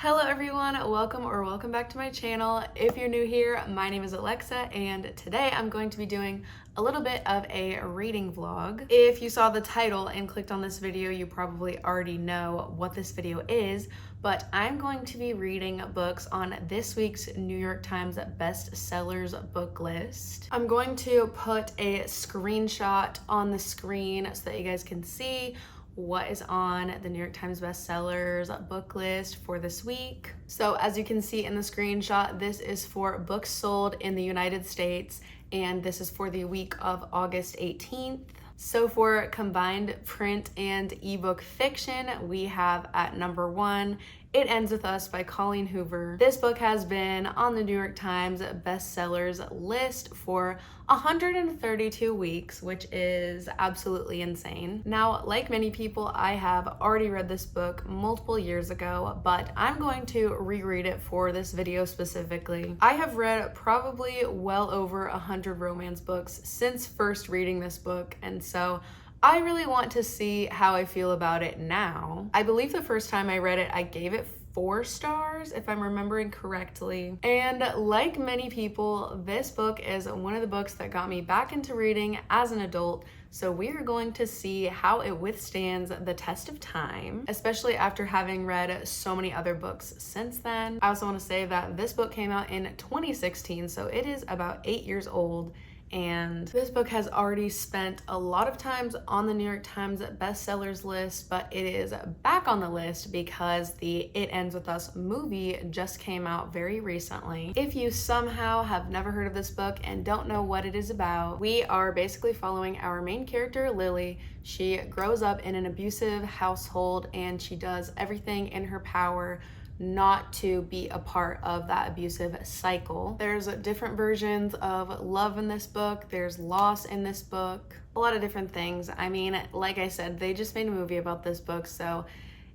Hello everyone, welcome back to my channel. If you're new here, my name is Alexa and today I'm going to be doing a little bit of a reading vlog. If you saw the title and clicked on this video, you probably already know what this video is, but I'm going to be reading books on this week's New York Times bestsellers book list. I'm going to put a screenshot on the screen so that you guys can see what is on the New York Times bestsellers book list for this week. So as you can see in the screenshot, this is for books sold in the United States, and this is for the week of August 18th. So for combined print and ebook fiction, we have at number 1, It Ends With Us by Colleen Hoover. This book has been on the New York Times bestsellers list for 132 weeks, which is absolutely insane. Now, like many people, I have already read this book multiple years ago, but I'm going to reread it for this video specifically. I have read probably well over 100 romance books since first reading this book, and so I really want to see how I feel about it now. I believe the first time I read it, I gave it 4 stars, if I'm remembering correctly. And like many people, this book is one of the books that got me back into reading as an adult. So we are going to see how it withstands the test of time, especially after having read so many other books since then. I also want to say that this book came out in 2016, so it is about 8 years old. And this book has already spent a lot of times on the New York Times bestsellers list, but it is back on the list because the It Ends With Us movie just came out very recently. If you somehow have never heard of this book and don't know what it is about, we are basically following our main character, Lily. She grows up in an abusive household and she does everything in her power not to be a part of that abusive cycle. There's different versions of love in this book, there's loss in this book, a lot of different things. I mean, like I said, they just made a movie about this book, so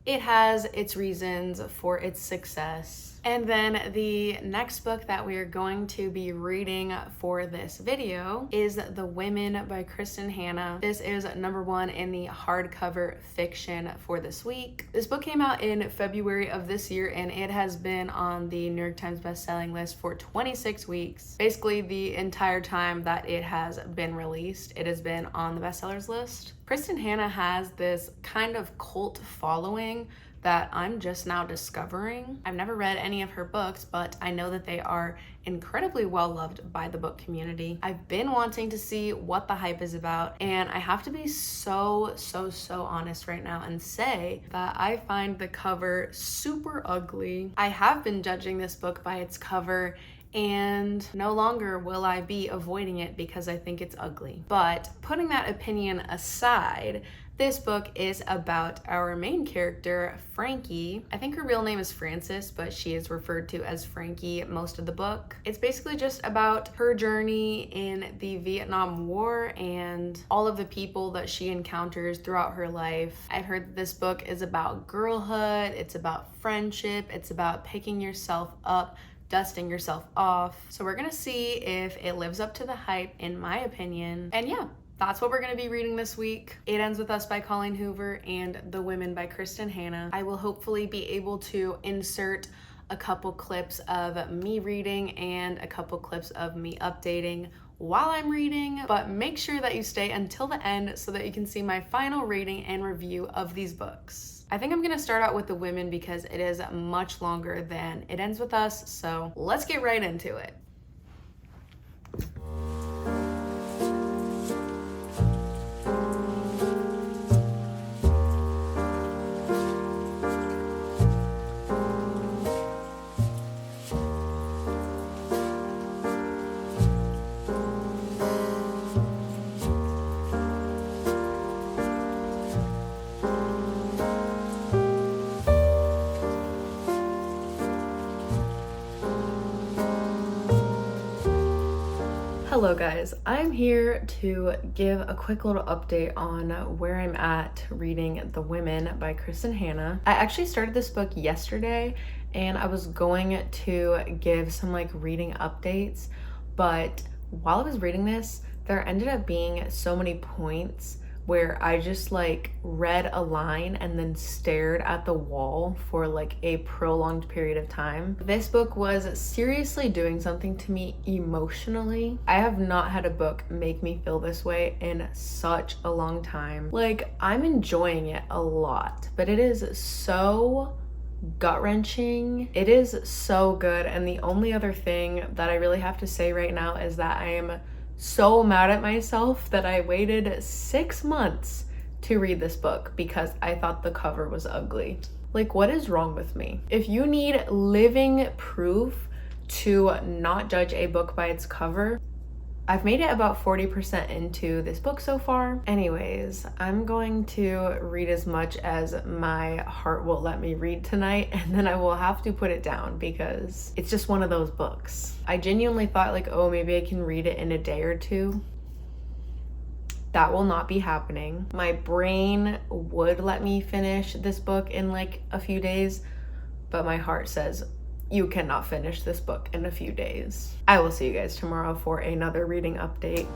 it has its reasons for its success. And then the next book that we are going to be reading for this video is The Women by Kristin Hannah. This is number 1 in the hardcover fiction for this week. This book came out in February of this year and it has been on the New York Times bestselling list for 26 weeks. Basically the entire time that it has been released, it has been on the bestsellers list. Kristin Hannah has this kind of cult following that I'm just now discovering. I've never read any of her books, but I know that they are incredibly well loved by the book community. I've been wanting to see what the hype is about, and I have to be so honest right now and say that I find the cover super ugly. I have been judging this book by its cover, and no longer will I be avoiding it because I think it's ugly. But putting that opinion aside, this book is about our main character, Frankie. I think her real name is Frances, but she is referred to as Frankie most of the book. It's basically just about her journey in the Vietnam War and all of the people that she encounters throughout her life. I've heard that this book is about girlhood, it's about friendship, it's about picking yourself up, dusting yourself off. So we're gonna see if it lives up to the hype, in my opinion. And yeah, that's what we're going to be reading this week. It Ends With Us by Colleen Hoover and The Women by Kristin Hannah. I will hopefully be able to insert a couple clips of me reading and a couple clips of me updating while I'm reading, but make sure that you stay until the end so that you can see my final rating and review of these books. I think I'm gonna start out with The Women because it is much longer than It Ends With Us, so let's get right into it. Hello guys, I'm here to give a quick little update on where I'm at reading The Women by Kristin Hannah. I actually started this book yesterday and I was going to give some reading updates, but while I was reading this, there ended up being so many points where I just like read a line and then stared at the wall for like a prolonged period of time. This book was seriously doing something to me emotionally. I have not had a book make me feel this way in such a long time. Like, I'm enjoying it a lot, but it is so gut-wrenching. It is so good, and the only other thing that I really have to say right now is that I am so mad at myself that I waited 6 months to read this book because I thought the cover was ugly. Like, what is wrong with me? If you need living proof to not judge a book by its cover, I've made it about 40% into this book so far. Anyways, I'm going to read as much as my heart will let me read tonight, and then I will have to put it down because it's just one of those books. I genuinely thought like, oh, maybe I can read it in a day or two. That will not be happening. My brain would let me finish this book in like a few days, but my heart says, you cannot finish this book in a few days. I will see you guys tomorrow for another reading update.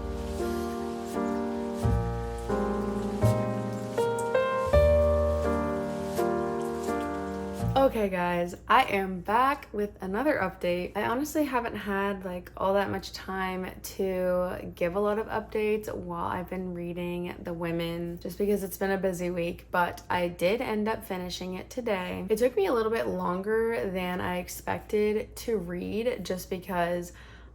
Okay guys, I am back with another update. I honestly haven't had like all that much time to give a lot of updates while I've been reading The Women, just because it's been a busy week, but I did end up finishing it today. It took me a little bit longer than I expected to read just because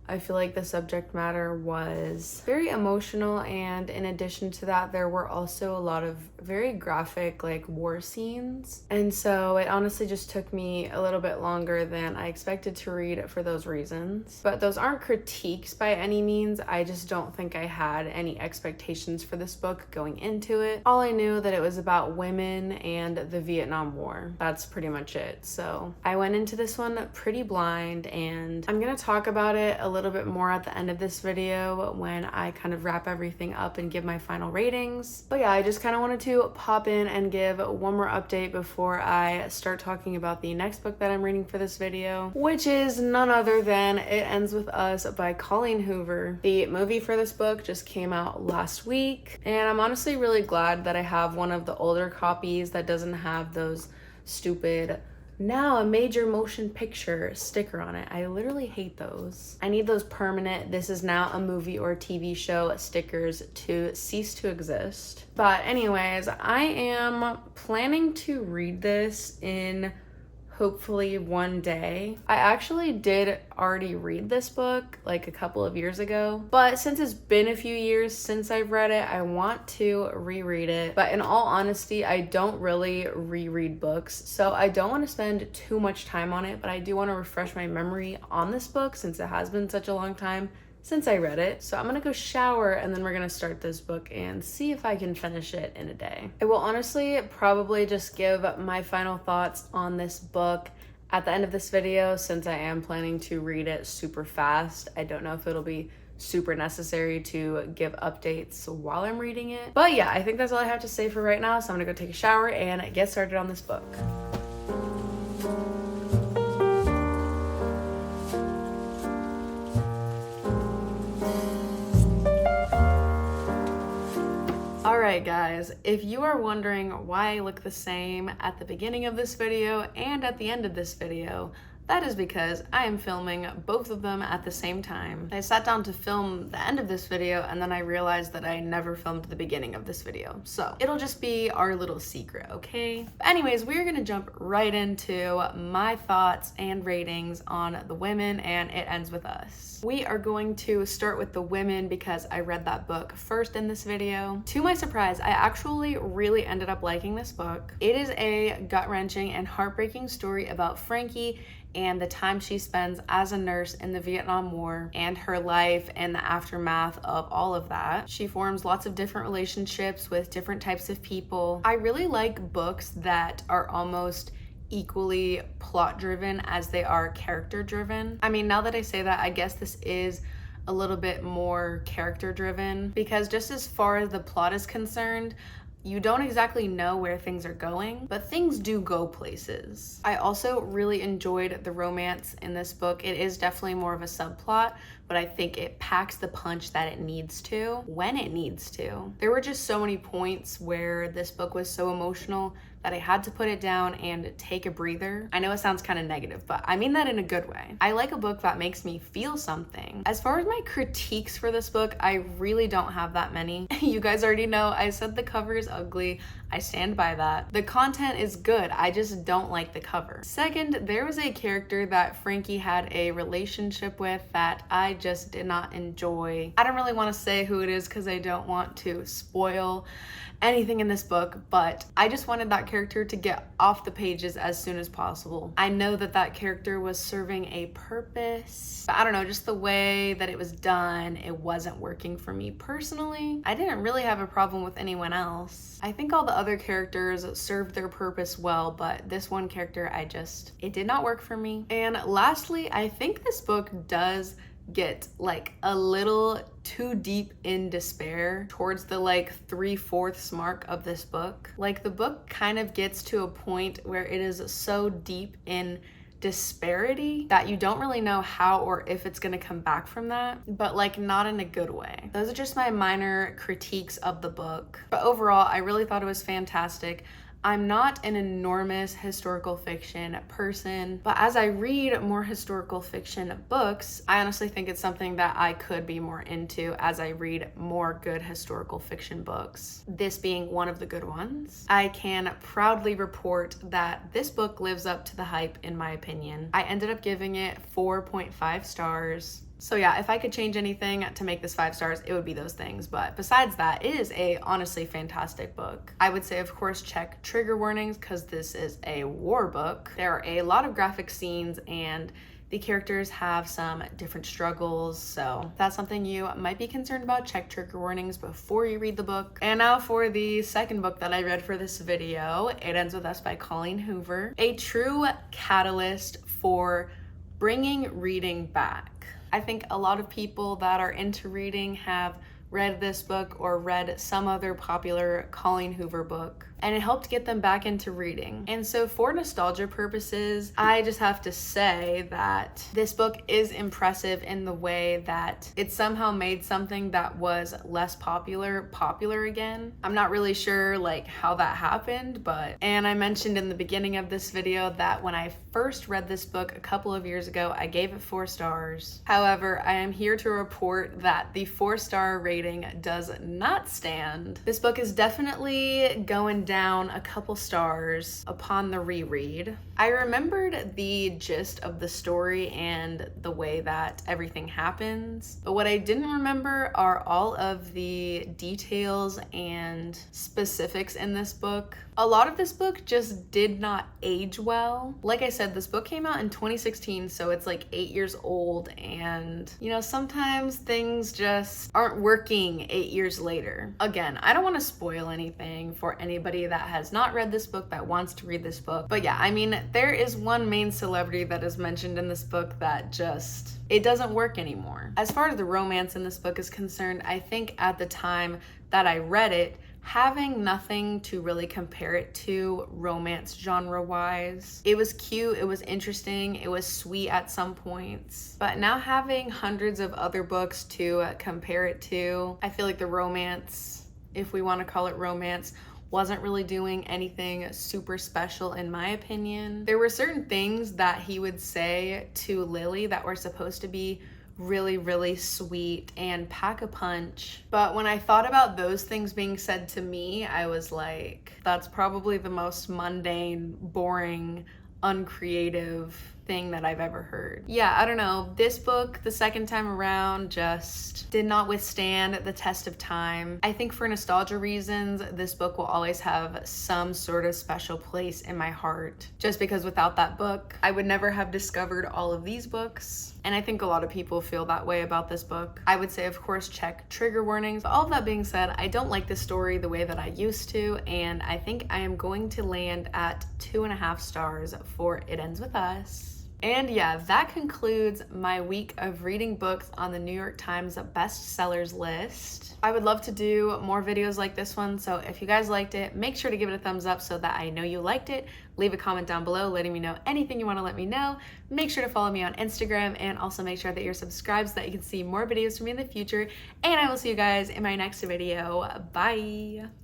I feel like the subject matter was very emotional, and in addition to that, there were also a lot of very graphic like war scenes, and so it honestly just took me a little bit longer than I expected to read for those reasons. But those aren't critiques by any means. I just don't think I had any expectations for this book going into it. All I knew that it was about women and the Vietnam War. That's pretty much it. So I went into this one pretty blind, and I'm gonna talk about it a little bit more at the end of this video when I kind of wrap everything up and give my final ratings. But yeah, I just kind of wanted to pop in and give one more update before I start talking about the next book that I'm reading for this video, which is none other than It Ends With Us by Colleen Hoover. The movie for this book just came out last week, and I'm honestly really glad that I have one of the older copies that doesn't have those stupid "now a major motion picture" sticker on it. I literally hate those. I need those permanent "this is now a movie or TV show" stickers to cease to exist. But anyways, I am planning to read this in hopefully one day. I actually did already read this book like a couple of years ago, but since it's been a few years since I've read it, I want to reread it. But in all honesty, I don't really reread books, so I don't want to spend too much time on it, but I do want to refresh my memory on this book since it has been such a long time since I read it. So I'm gonna go shower, and then we're gonna start this book and see if I can finish it in a day. I will honestly probably just give my final thoughts on this book at the end of this video, since I am planning to read it super fast. I don't know if it'll be super necessary to give updates while I'm reading it. But yeah, I think that's all I have to say for right now, so I'm gonna go take a shower and get started on this book. Alright guys, if you are wondering why I look the same at the beginning of this video and at the end of this video, that is because I am filming both of them at the same time. I sat down to film the end of this video, and then I realized that I never filmed the beginning of this video. So it'll just be our little secret, okay? But anyways, we're gonna jump right into my thoughts and ratings on The Women and It Ends With Us. We are going to start with The Women because I read that book first in this video. To my surprise, I actually really ended up liking this book. It is a gut-wrenching and heartbreaking story about Frankie and the time she spends as a nurse in the Vietnam War and her life and the aftermath of all of that. She forms lots of different relationships with different types of people. I really like books that are almost equally plot driven as they are character driven. I mean, now that I say that, I guess this is a little bit more character driven, because just as far as the plot is concerned, You don't exactly know where things are going, but things do go places. I also really enjoyed the romance in this book. It is definitely more of a subplot, but I think it packs the punch that it needs to when it needs to. There were just so many points where this book was so emotional that I had to put it down and take a breather. I know it sounds kind of negative, but I mean that in a good way. I like a book that makes me feel something. As far as my critiques for this book, I really don't have that many. You guys already know I said the cover is ugly. I stand by that. The content is good, I just don't like the cover. Second, there was a character that Frankie had a relationship with that I just did not enjoy. I don't really want to say who it is because I don't want to spoil anything in this book, but I just wanted that character to get off the pages as soon as possible. I know that that character was serving a purpose, but I don't know, just the way that it was done, it wasn't working for me personally. I didn't really have a problem with anyone else. I think all the other characters served their purpose well, but this one character, it did not work for me. And lastly, I think this book does get like a little too deep in despair towards the like 3/4 mark of this book. Like the book kind of gets to a point where it is so deep in disparity that you don't really know how or if it's gonna come back from that, but like not in a good way. Those are just my minor critiques of the book. But overall, I really thought it was fantastic. I'm not an enormous historical fiction person, but as I read more historical fiction books, I honestly think it's something that I could be more into as I read more good historical fiction books. This being one of the good ones. I can proudly report that this book lives up to the hype in my opinion. I ended up giving it 4.5 stars. So yeah, if I could change anything to make this 5 stars, it would be those things. But besides that, it is a honestly fantastic book. I would say, of course, check trigger warnings because this is a war book. There are a lot of graphic scenes and the characters have some different struggles. So if that's something you might be concerned about, check trigger warnings before you read the book. And now for the second book that I read for this video, It Ends With Us by Colleen Hoover. A true catalyst for bringing reading back. I think a lot of people that are into reading have read this book or read some other popular Colleen Hoover book, and it helped get them back into reading. And so for nostalgia purposes, I just have to say that this book is impressive in the way that it somehow made something that was less popular again. I'm not really sure like how that happened, and I mentioned in the beginning of this video that when I first read this book a couple of years ago, I gave it 4 stars. However, I am here to report that the 4-star rating does not stand. This book is definitely going down a couple stars upon the reread. I remembered the gist of the story and the way that everything happens, but what I didn't remember are all of the details and specifics in this book. A lot of this book just did not age well. Like I said, this book came out in 2016, so it's like 8 years old, and you know, sometimes things just aren't working 8 years later. Again, I don't want to spoil anything for anybody that has not read this book that wants to read this book, but yeah, I mean, there is one main celebrity that is mentioned in this book that it doesn't work anymore. As far as the romance in this book is concerned, I think at the time that I read it, having nothing to really compare it to romance genre wise, it was cute, it was interesting, it was sweet at some points, but now having hundreds of other books to compare it to, I feel like the romance, if we want to call it romance, wasn't really doing anything super special in my opinion. There were certain things that he would say to Lily that were supposed to be really, really sweet and pack a punch. But when I thought about those things being said to me, I was like, that's probably the most mundane, boring, uncreative thing that I've ever heard. Yeah, I don't know. This book, the second time around, just did not withstand the test of time. I think for nostalgia reasons, this book will always have some sort of special place in my heart. Just because without that book, I would never have discovered all of these books. And I think a lot of people feel that way about this book. I would say, of course, check trigger warnings. But all of that being said, I don't like this story the way that I used to, and I think I am going to land at 2.5 stars for It Ends With Us. And yeah, that concludes my week of reading books on the New York Times bestsellers list. I would love to do more videos like this one, so if you guys liked it, make sure to give it a thumbs up so that I know you liked it. Leave a comment down below letting me know anything you want to let me know. Make sure to follow me on Instagram and also make sure that you're subscribed so that you can see more videos from me in the future. And I will see you guys in my next video. Bye!